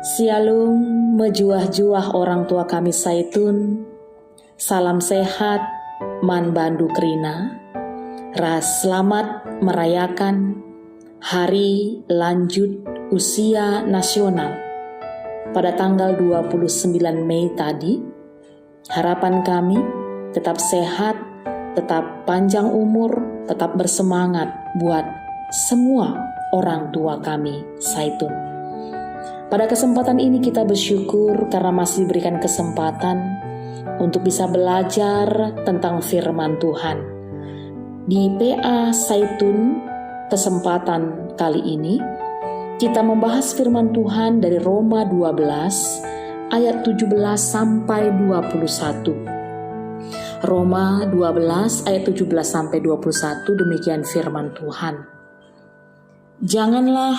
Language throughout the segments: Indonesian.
Shalom mejuah-juah orang tua kami Zaitun. Salam sehat Man Bandu Krina. Selamat merayakan Hari Lanjut Usia Nasional pada tanggal 29 Mei tadi. Harapan kami tetap sehat, tetap panjang umur, tetap bersemangat buat semua orang tua kami Zaitun. Pada kesempatan ini kita bersyukur karena masih diberikan kesempatan untuk bisa belajar tentang firman Tuhan. Di PA Zaitun kesempatan kali ini kita membahas firman Tuhan dari Roma 12 ayat 17 sampai 21. Roma 12 ayat 17 sampai 21, demikian firman Tuhan. Janganlah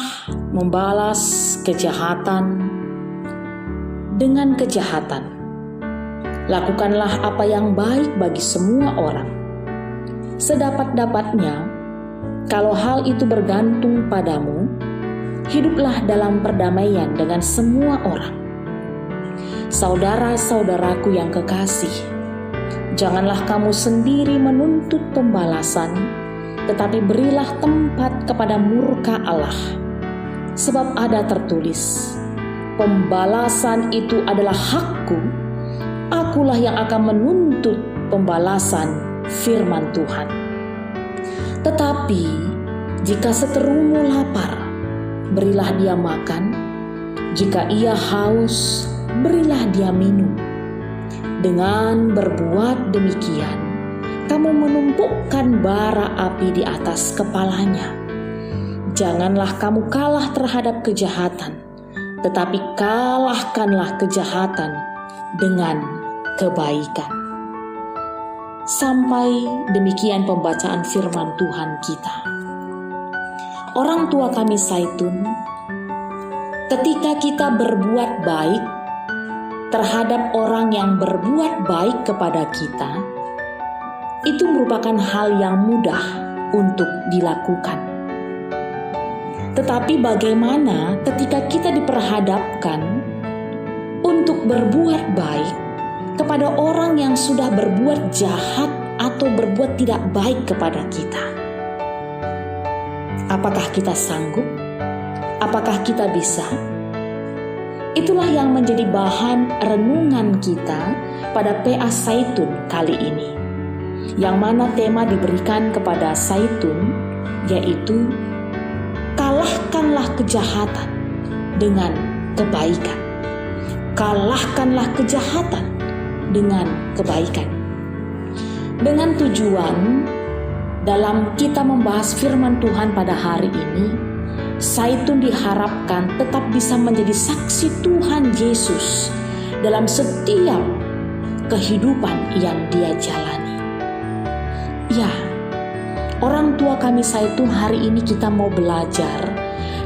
membalas kejahatan dengan kejahatan. Lakukanlah apa yang baik bagi semua orang. Sedapat-dapatnya, kalau hal itu bergantung padamu, hiduplah dalam perdamaian dengan semua orang. Saudara-saudaraku yang kekasih, janganlah kamu sendiri menuntut pembalasan, tetapi berilah tempat kepada murka Allah. Sebab ada tertulis, pembalasan itu adalah hakku, akulah yang akan menuntut pembalasan, firman Tuhan. Tetapi jika seterumu lapar, berilah dia makan, jika ia haus, berilah dia minum. Dengan berbuat demikian, kamu menumpukkan bara api di atas kepalanya. Janganlah kamu kalah terhadap kejahatan, tetapi kalahkanlah kejahatan dengan kebaikan. Sampai demikian pembacaan firman Tuhan kita. Orang tua kami Zaitun, ketika kita berbuat baik terhadap orang yang berbuat baik kepada kita, itu merupakan hal yang mudah untuk dilakukan. Tetapi bagaimana ketika kita diperhadapkan untuk berbuat baik kepada orang yang sudah berbuat jahat atau berbuat tidak baik kepada kita? Apakah kita sanggup? Apakah kita bisa? Itulah yang menjadi bahan renungan kita pada PA Zaitun kali ini, yang mana tema diberikan kepada Zaitun, yaitu kalahkanlah kejahatan dengan kebaikan. Kalahkanlah kejahatan dengan kebaikan. Dengan tujuan dalam kita membahas firman Tuhan pada hari ini, Zaitun diharapkan tetap bisa menjadi saksi Tuhan Yesus dalam setiap kehidupan yang dia jalani. Ya, orang tua kami Zaitun, hari ini kita mau belajar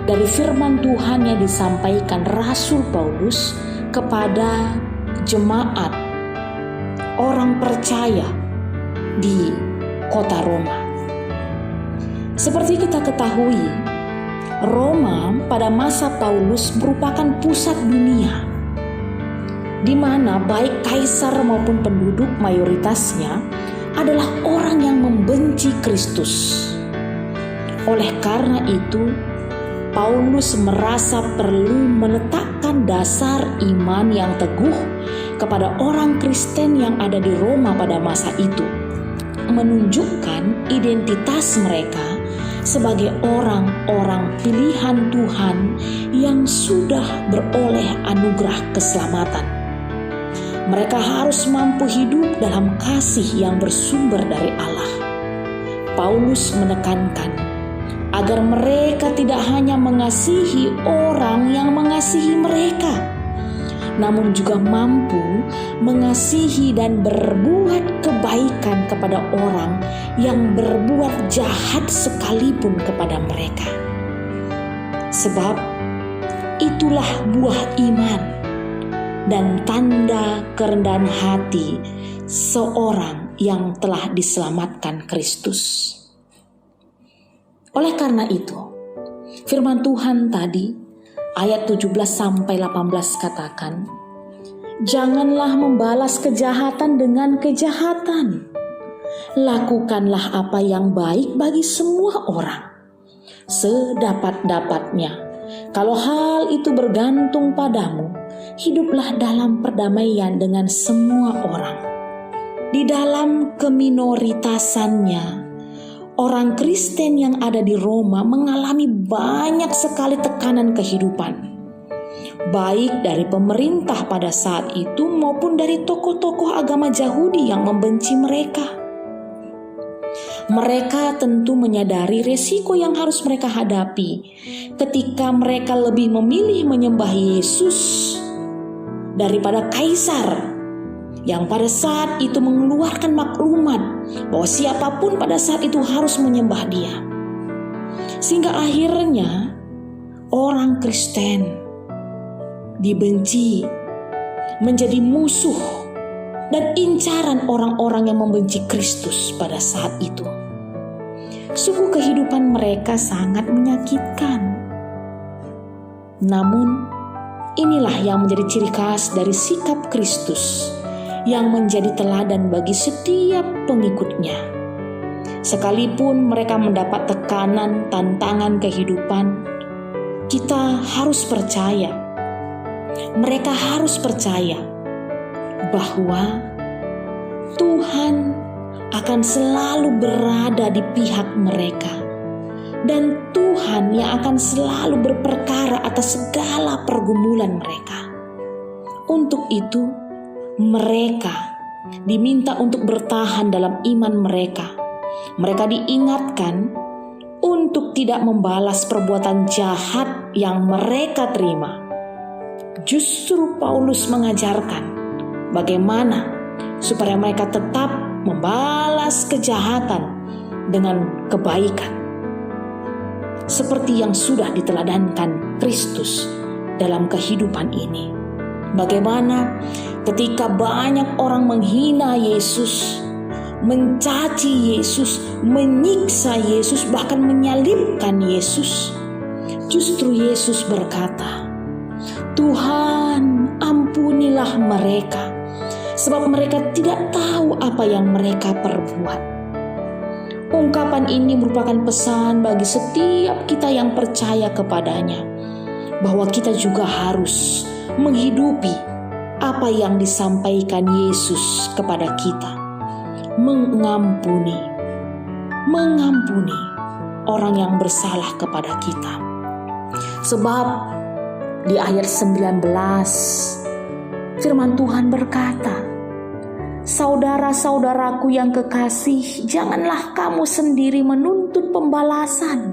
dari firman Tuhan yang disampaikan Rasul Paulus kepada jemaat orang percaya di kota Roma. Seperti kita ketahui, Roma pada masa Paulus merupakan pusat dunia, di mana baik kaisar maupun penduduk mayoritasnya adalah orang yang membenci Kristus. Oleh karena itu, Paulus merasa perlu meletakkan dasar iman yang teguh kepada orang Kristen yang ada di Roma pada masa itu, menunjukkan identitas mereka sebagai orang-orang pilihan Tuhan yang sudah beroleh anugerah keselamatan. Mereka harus mampu hidup dalam kasih yang bersumber dari Allah. Paulus menekankan agar mereka tidak hanya mengasihi orang yang mengasihi mereka, namun juga mampu mengasihi dan berbuat kebaikan kepada orang yang berbuat jahat sekalipun kepada mereka. Sebab itulah buah iman dan tanda kerendahan hati seorang yang telah diselamatkan Kristus. Oleh karena itu, firman Tuhan tadi ayat 17-18 katakan, "Janganlah membalas kejahatan dengan kejahatan. Lakukanlah apa yang baik bagi semua orang, sedapat-dapatnya. Kalau hal itu bergantung padamu, hiduplah dalam perdamaian dengan semua orang." Di dalam keminoritasannya, orang Kristen yang ada di Roma mengalami banyak sekali tekanan kehidupan, baik dari pemerintah pada saat itu maupun dari tokoh-tokoh agama Yahudi yang membenci mereka. Mereka tentu menyadari resiko yang harus mereka hadapi ketika mereka lebih memilih menyembah Yesus daripada kaisar yang pada saat itu mengeluarkan maklumat bahwa siapapun pada saat itu harus menyembah dia. Sehingga akhirnya orang Kristen dibenci, menjadi musuh dan incaran orang-orang yang membenci Kristus pada saat itu. Sungguh kehidupan mereka sangat menyakitkan. Namun inilah yang menjadi ciri khas dari sikap Kristus yang menjadi teladan bagi setiap pengikutnya. Sekalipun mereka mendapat tekanan, tantangan kehidupan, kita harus percaya, mereka harus percaya bahwa Tuhan akan selalu berada di pihak mereka, dan Tuhan yang akan selalu berperkara atas segala pergumulan mereka. Untuk itu, mereka diminta untuk bertahan dalam iman mereka. Mereka diingatkan untuk tidak membalas perbuatan jahat yang mereka terima. Justru Paulus mengajarkan bagaimana supaya mereka tetap membalas kejahatan dengan kebaikan, seperti yang sudah diteladankan Kristus dalam kehidupan ini. Bagaimana ketika banyak orang menghina Yesus, mencaci Yesus, menyiksa Yesus, bahkan menyalibkan Yesus, justru Yesus berkata, "Tuhan, ampunilah mereka, sebab mereka tidak tahu apa yang mereka perbuat." Ungkapan ini merupakan pesan bagi setiap kita yang percaya kepadanya, bahwa kita juga harus menghidupi apa yang disampaikan Yesus kepada kita, mengampuni orang yang bersalah kepada kita. Sebab di ayat 19 firman Tuhan berkata, "Saudara-saudaraku yang kekasih, janganlah kamu sendiri menuntut pembalasan,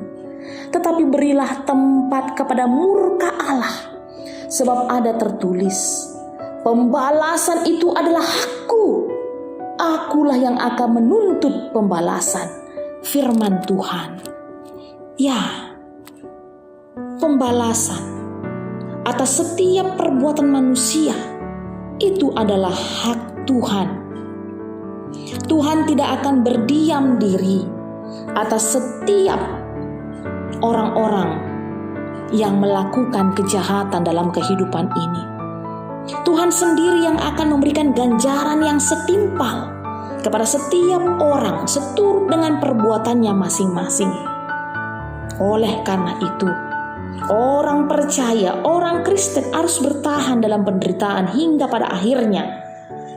tetapi berilah tempat kepada murka Allah. Sebab ada tertulis, pembalasan itu adalah hakku. Akulah yang akan menuntut pembalasan." Firman Tuhan. Ya, pembalasan atas setiap perbuatan manusia itu adalah hak Tuhan. Tuhan tidak akan berdiam diri atas setiap orang-orang yang melakukan kejahatan dalam kehidupan ini. Tuhan sendiri yang akan memberikan ganjaran yang setimpal kepada setiap orang seturut dengan perbuatannya masing-masing. Oleh karena itu, orang percaya, orang Kristen harus bertahan dalam penderitaan hingga pada akhirnya.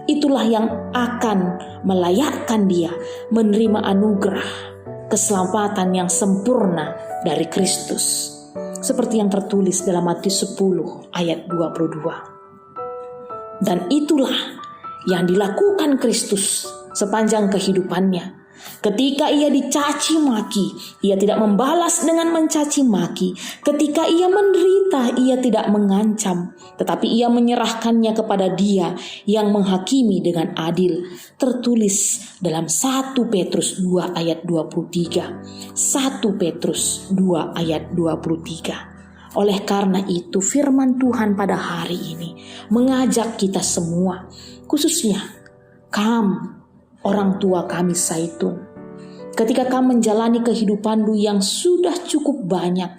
Itulah yang akan melayakkan dia menerima anugerah keselamatan yang sempurna dari Kristus. Seperti yang tertulis dalam Matius 10 ayat 22. Dan itulah yang dilakukan Kristus sepanjang kehidupannya. Ketika ia dicaci maki, ia tidak membalas dengan mencaci maki. Ketika ia menderita, ia tidak mengancam, tetapi ia menyerahkannya kepada Dia yang menghakimi dengan adil. Tertulis dalam 1 Petrus 2 ayat 23. 1 Petrus 2 ayat 23. Oleh karena itu, firman Tuhan pada hari ini mengajak kita semua, khususnya orang tua kami Zaitun, ketika kamu menjalani kehidupanmu yang sudah cukup banyak,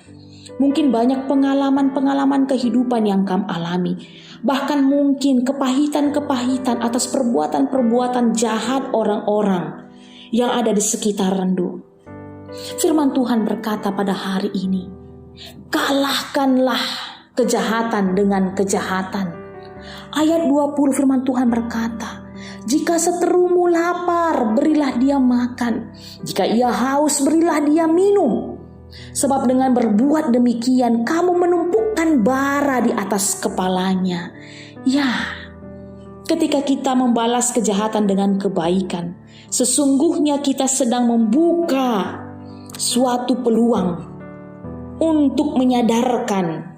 Mungkin banyak pengalaman-pengalaman kehidupan yang kamu alami. Bahkan mungkin kepahitan-kepahitan atas perbuatan-perbuatan jahat orang-orang yang ada di sekitar rendu. Firman Tuhan berkata pada hari ini, kalahkanlah kejahatan dengan kejahatan. Ayat 20 firman Tuhan berkata, jika seterumu lapar, berilah dia makan. Jika ia haus, berilah dia minum. Sebab dengan berbuat demikian, kamu menumpukkan bara di atas kepalanya. Ya, ketika kita membalas kejahatan dengan kebaikan, sesungguhnya kita sedang membuka suatu peluang untuk menyadarkan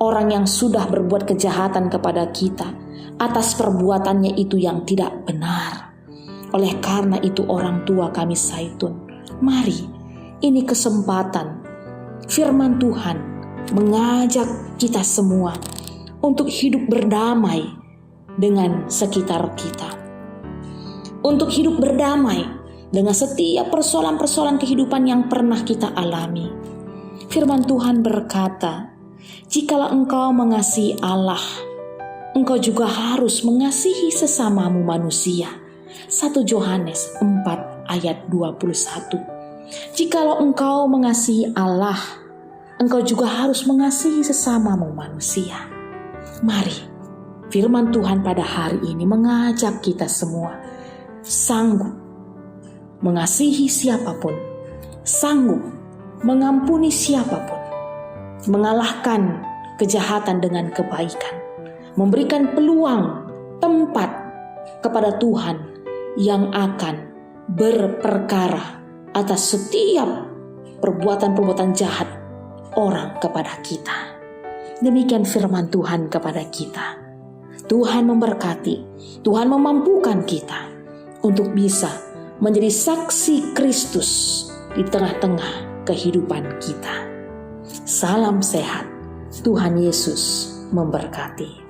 orang yang sudah berbuat kejahatan kepada kita atas perbuatannya itu yang tidak benar. Oleh karena itu orang tua kami Zaitun, mari ini kesempatan firman Tuhan mengajak kita semua untuk hidup berdamai dengan sekitar kita. Untuk hidup berdamai dengan setiap persoalan-persoalan kehidupan yang pernah kita alami. Firman Tuhan berkata, jikalau engkau mengasihi Allah, engkau juga harus mengasihi sesamamu manusia. 1 Yohanes 4 ayat 21. Jikalau engkau mengasihi Allah, engkau juga harus mengasihi sesamamu manusia. Mari, firman Tuhan pada hari ini mengajak kita semua sanggup mengasihi siapapun, sanggup mengampuni siapapun, mengalahkan kejahatan dengan kebaikan, memberikan peluang, tempat kepada Tuhan yang akan berperkara atas setiap perbuatan-perbuatan jahat orang kepada kita. Demikian firman Tuhan kepada kita. Tuhan memberkati, Tuhan memampukan kita untuk bisa menjadi saksi Kristus di tengah-tengah kehidupan kita. Salam sehat, Tuhan Yesus memberkati.